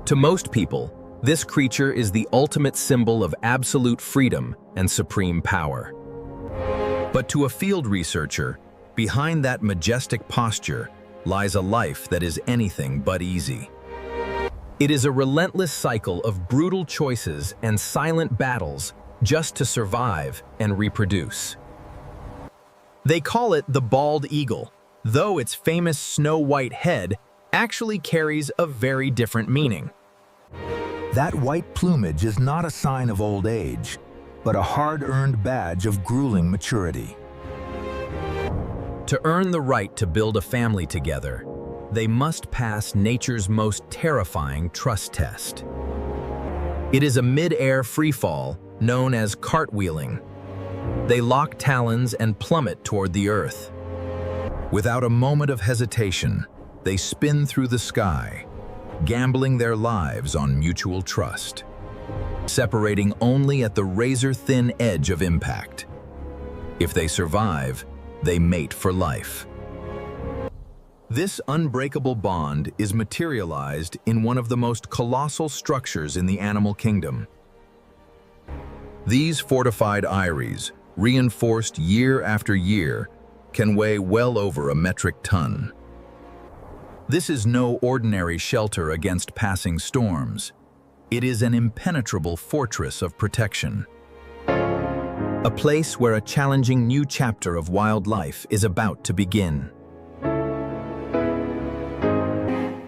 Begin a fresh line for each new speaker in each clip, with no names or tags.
To most people, this creature is the ultimate symbol of absolute freedom and supreme power. But to a field researcher, behind that majestic posture lies a life that is anything but easy. It is a relentless cycle of brutal choices and silent battles just to survive and reproduce. They call it the bald eagle, though its famous snow-white head actually carries a very different meaning.
That white plumage is not a sign of old age, but a hard-earned badge of grueling maturity.
To earn the right to build a family together, they must pass nature's most terrifying trust test. It is a mid-air freefall known as cartwheeling. They lock talons and plummet toward the earth. Without a moment of hesitation, they spin through the sky, gambling their lives on mutual trust, separating only at the razor-thin edge of impact. If they survive, they mate for life. This unbreakable bond is materialized in one of the most colossal structures in the animal kingdom. These fortified eyries, reinforced year after year, can weigh well over a metric ton. This is no ordinary shelter against passing storms. It is an impenetrable fortress of protection. A place where a challenging new chapter of wildlife is about to begin.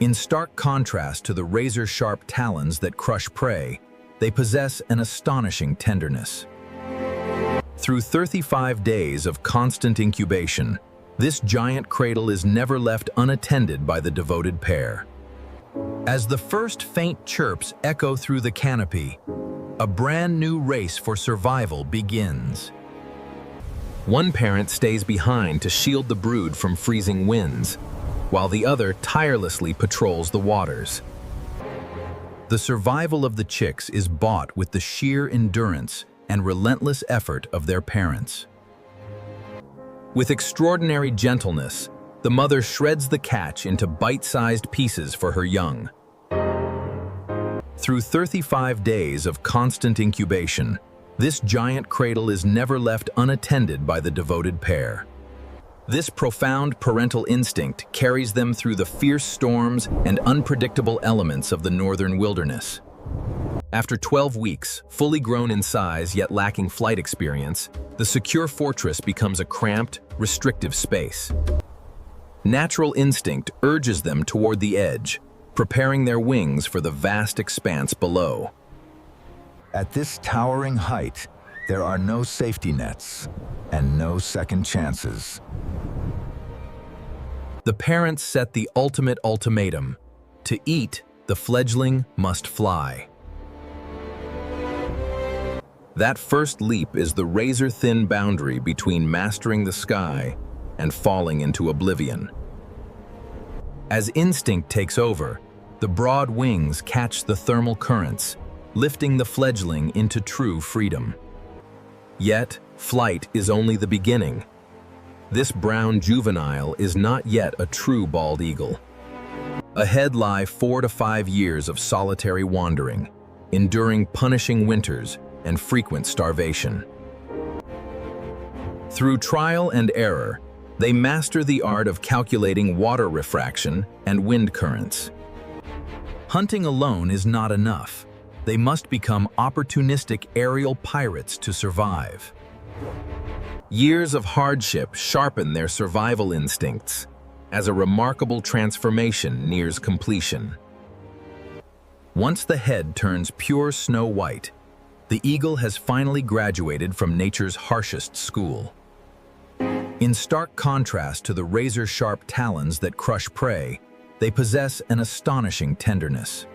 In stark contrast to the razor-sharp talons that crush prey, they possess an astonishing tenderness. Through 35 days of constant incubation, this giant cradle is never left unattended by the devoted pair. As the first faint chirps echo through the canopy, a brand new race for survival begins. One parent stays behind to shield the brood from freezing winds, while the other tirelessly patrols the waters. The survival of the chicks is bought with the sheer endurance and relentless effort of their parents. With extraordinary gentleness, the mother shreds the catch into bite-sized pieces for her young. Through 35 days of constant incubation, this giant cradle is never left unattended by the devoted pair. This profound parental instinct carries them through the fierce storms and unpredictable elements of the northern wilderness. After 12 weeks, fully grown in size yet lacking flight experience, the secure fortress becomes a cramped, restrictive space. Natural instinct urges them toward the edge, preparing their wings for the vast expanse below.
At this towering height, there are no safety nets and no second chances.
The parents set the ultimate ultimatum: to eat, the fledgling must fly. That first leap is the razor-thin boundary between mastering the sky and falling into oblivion. As instinct takes over, the broad wings catch the thermal currents, lifting the fledgling into true freedom. Yet, flight is only the beginning. This brown juvenile is not yet a true bald eagle. Ahead lie 4 to 5 years of solitary wandering, enduring punishing winters and frequent starvation. Through trial and error, they master the art of calculating water refraction and wind currents. Hunting alone is not enough. They must become opportunistic aerial pirates to survive. Years of hardship sharpen their survival instincts as a remarkable transformation nears completion. Once the head turns pure snow white, the eagle has finally graduated from nature's harshest school. In stark contrast to the razor-sharp talons that crush prey, they possess an astonishing tenderness.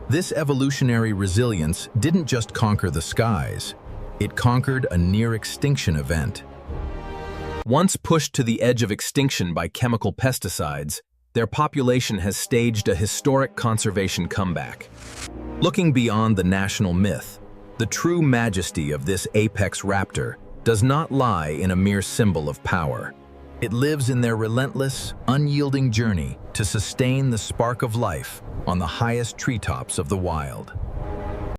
This evolutionary resilience didn't just conquer the skies, it conquered a near-extinction event. Once pushed to the edge of extinction by chemical pesticides, their population has staged a historic conservation comeback. Looking beyond the national myth, the true majesty of this apex raptor does not lie in a mere symbol of power. It lives in their relentless, unyielding journey to sustain the spark of life on the highest treetops of the wild.